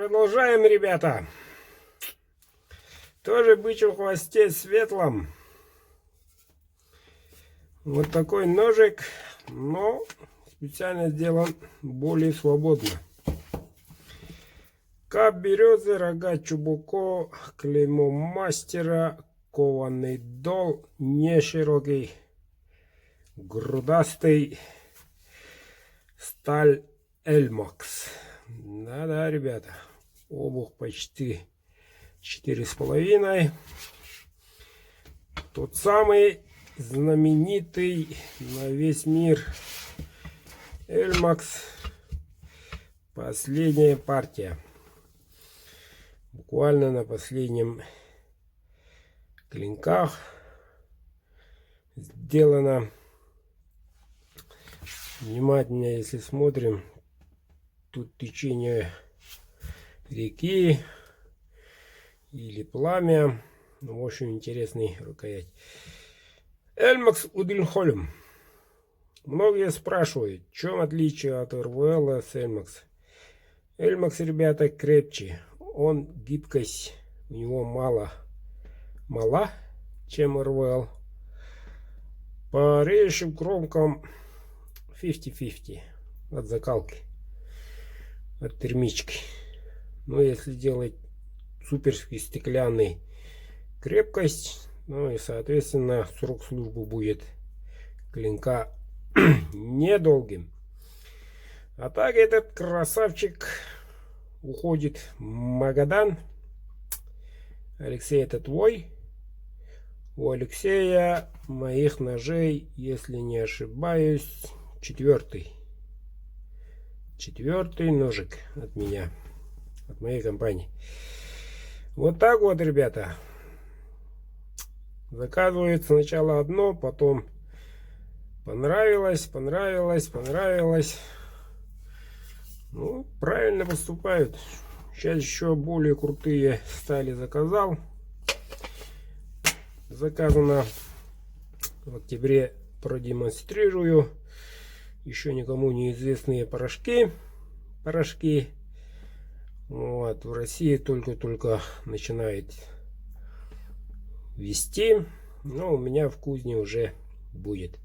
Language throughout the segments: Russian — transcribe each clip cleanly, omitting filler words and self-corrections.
Продолжаем, ребята. Тоже бычьем хвосте светлом. Вот такой ножик, но специально сделан более свободно. Кап березы, рога чубуко, клеймо мастера, кованый дол, не широкий, грудастый, сталь Эльмакс. Да-да, ребята, обух почти 4,5. Тот самый знаменитый на весь мир Эльмакс. Последняя партия. Буквально на последнем клинках сделано. Внимательно, если смотрим, тут течение реки или пламя. Ну, очень интересный рукоять. Эльмакс Удельхольм. Многие спрашивают, в чем отличие от РВЛ с Эльмакс. Эльмакс, ребята, крепче. Он гибкость у него мало, чем РВЛ. По режущим кромкам 50-50 от закалки, от термички. Но если делать суперский стеклянный крепкость, ну и соответственно срок службы будет клинка недолгим. А так этот красавчик уходит в Магадан. Алексей, это твой. У Алексея моих ножей, если не ошибаюсь, четвертый ножик от меня, от моей компании. Вот так вот, ребята. Заказывают сначала одно, потом понравилось. Ну, правильно поступают. Сейчас еще более крутые стали заказал. Заказано в октябре, продемонстрирую. Еще никому неизвестные порошки. Вот, в России только начинает вести. Но у меня в кузне уже будет.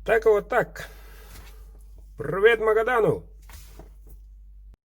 Так вот так. Привет Магадану!